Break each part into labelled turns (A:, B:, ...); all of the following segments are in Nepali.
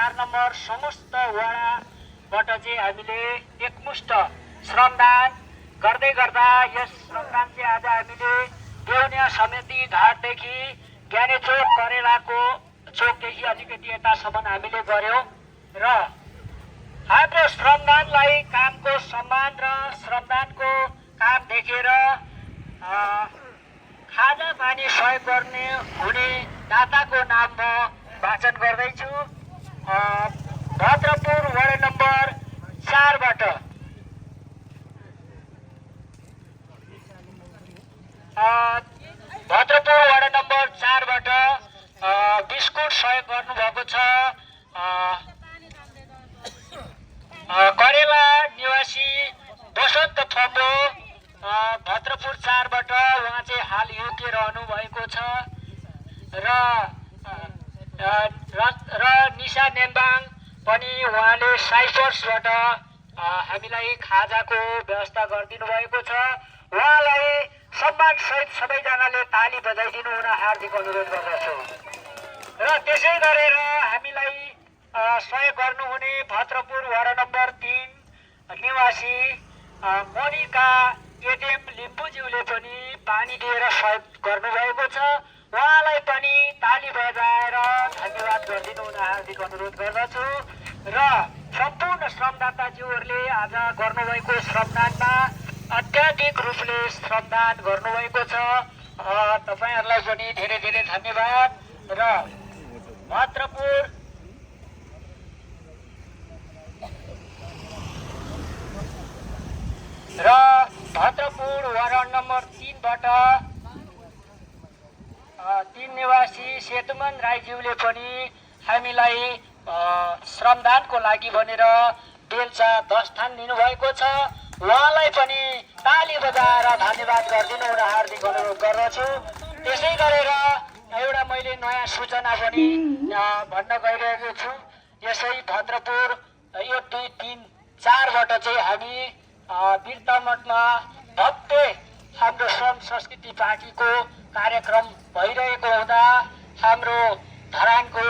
A: 4 नम्बर समस्त वडाबाट चाहिँ हामीले एकमुष्ट श्रमदान गर्दै गर्दा यस श्रमदान चाहिँ आज हामीले देउनिया समिति घाटदेखि ज्ञानेचोक करेलाको चोकदेखि अलिकति यतासम्म हामीले गर्यौं र हाम्रो श्रमदानलाई कामको सम्मान र श्रमदानको काम देखेर खाजा पानी सहयोग गर्ने हुने दाताको नाम म वाचन गर्दैछु। भद्रपुर वडा नम्बर 4 बाट भद्रपुर वडा नम्बर 4 बाट बिस्कुट सहयोग गर्नुभएको छ। करेला निवासी बसन्त थम्बो भद्रपुर 4 बाट उहाँ चाहिँ हाल युके रहनु भएको छ र निशा नेम्बाङ पनि उहाँले साइप्रसबाट हामीलाई खाजाको व्यवस्था गरिदिनु भएको छ। उहाँलाई सम्मान सहित सबैजनाले ताली बजाइदिनु हुन हार्दिक अनुरोध गर्दछु र त्यसै गरेर हामीलाई सहयोग गर्नुहुने भद्रपुर वडा नम्बर 3 निवासी मोनिका एडेम लिम्बुज्यूले पनि पानी दिएर सहयोग गर्नुभएको छ। उहाँलाई पनि ताली बजाएर धन्यवाद गरिदिनु हुन हार्दिक अनुरोध गर्दछु र सम्पूर्ण श्रमदाताज्यूहरूले आज गर्नुभएको श्रमदानमा अत्याधिक रूपले श्रमदान गर्नुभएको छ। तपाईहरुलाई पनि धेरै धेरै धन्यवाद र भद्रपुर वडा नम्बर 3 बाट 3 निवासी सेतुमन राईज्यूले पनि हामीलाई श्रमदानको लागि भनेर बेलचा 10 थान दिनुभएको छ। उहाँलाई पनि ताली बजाएर धन्यवाद गरिदिनु हुन हार्दिक अनुरोध गर्दछु। त्यसै गरेर एउटा मैले नयाँ सूचना पनि भन्न गइरहेको छु। यसै भद्रपुर 1 2 3 4 बाट चाहिँ हामी बिर्तामठमा भव्य हाम्रो श्रम संस्कृति पार्टीको कार्यक्रम भइरहेको हुँदा हाम्रो धरानको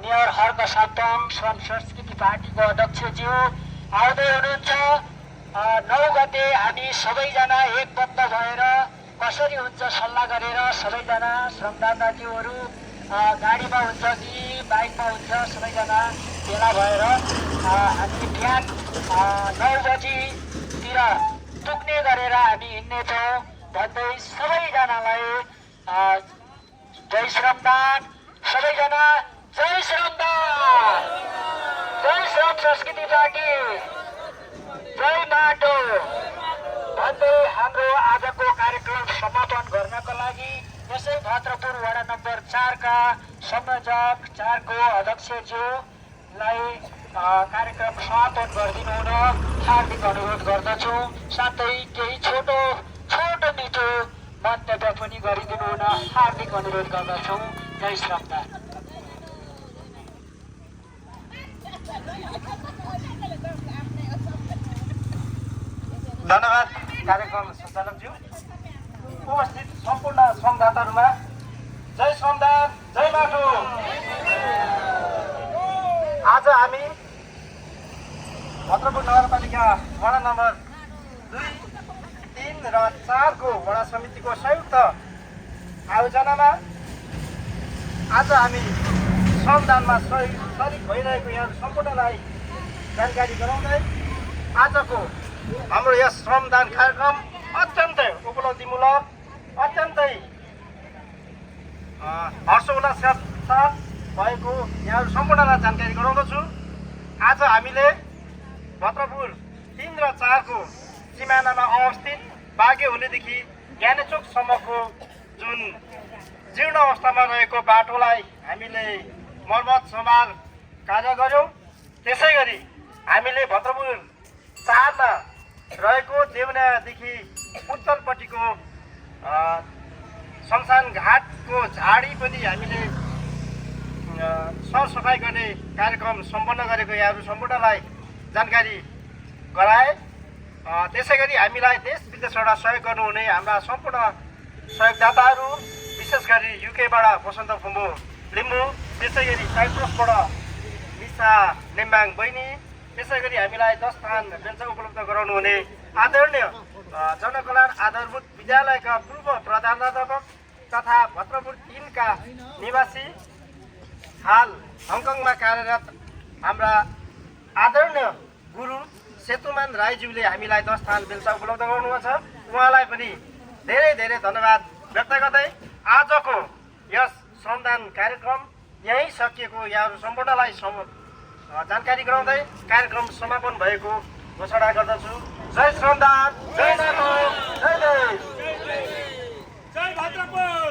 A: मेयर हर्क साप्ताङ श्रम संस्कृति पार्टीको अध्यक्षज्यू आउँदै हुनुहुन्छ। 9 गते हामी सबैजना एकबद्ध भएर कसरी हुन्छ सल्लाह गरेर सबैजना श्रमदाताज्यूहरू गाडीमा हुन्छ कि बाइकमा हुन्छ सबैजना भेला भएर हामी बिहान 9 बजीतिर पुग्ने गरेर हामी हिँड्नेछौँ भन्दै सबैजनालाई जय श्रमदान। सबैजना जय श्रमदान, जय श्रम संस्कृति पार्टी, जय माटो भन्दै हाम्रो आजको कार्यक्रम समापन गर्नको लागि यसै भद्रपुर वडा नम्बर 4 का संयोजक 4 को अध्यक्षज्यूलाई कार्यक्रम समापन गरिदिनु हुन हार्दिक अनुरोध गर्दछु। साथै केही छोटो मिठो मन्तव्य पनि गरिदिनु हुन हार्दिक अनुरोध गर्दछु। जय श्रमदान।
B: धन्यवाद कार्यक्रम सञ्चालकज्यू। उपस्थित सम्पूर्ण श्रमदाताहरूमा जय श्रमदान, जय माटो। आज हामी भद्रपुर नगरपालिका वडा नम्बर 2, 3 र 4 को वडा समितिको संयुक्त आयोजनामा आज हामी श्रमदानमा सरिक भइरहेको यहाँहरू सम्पूर्णलाई जानकारी गराउँदै आजको हाम्रो यस श्रमदान कार्यक्रम अत्यन्तै उपलब्धिमूलक, अत्यन्तै हर्षोल्लासका साथ भएको यहाँहरू सम्पूर्णलाई जानकारी गराउँदछु। आज हामीले भद्रपुर 3 र 4 को सिमानामा अवस्थित बागेहुलेदेखि ज्ञानेचोकसम्मको जुन जीर्ण अवस्थामा रहेको बाटोलाई हामीले मर्मत सम्हार कार्य गर्यौं। त्यसै गरी हामीले भद्रपुर 4 मा रहेको देवनादेखि उत्तरपट्टिको शमशान घाटको झाडी पनि हामीले सरसफाई गर्ने कार्यक्रम सम्पन्न गरेको यहाँहरू सम्पूर्णलाई जानकारी गराए। त्यसै गरी हामीलाई देश विदेशबाट सहयोग गर्नुहुने हाम्रा सम्पूर्ण सहयोगदाताहरू, विशेष गरी युकेबाट बसन्त थम्बो लिम्बू, त्यसै गरी साइप्रसबाट निशा नेम्बाङ बहिनी, त्यसै गरी हामीलाई 10 स्थान बेलचा उपलब्ध गराउनु हुने आदरणीय जनकल्याण आधारभूत विद्यालयका पूर्व प्रधानाध्यापक तथा भद्रपुर 3 का निवासी हाल हङकङमा कार्यरत हाम्रा आदरणीय गुरु सेतुमान राईज्यूले हामीलाई 10 स्थान बेलचा उपलब्ध गराउनुभएको छ। उहाँलाई पनि धेरै धेरै धन्यवाद व्यक्त गर्दै आजको यस श्रमदान कार्यक्रम यहीँ सकिएको यहाँहरू सम्पूर्णलाई जानकारी गराउँदै कार्यक्रम समापन भएको घोषणा गर्दछु। जय श्रमदान, जय नेपाल, जय देश,
C: जय भद्रपुर।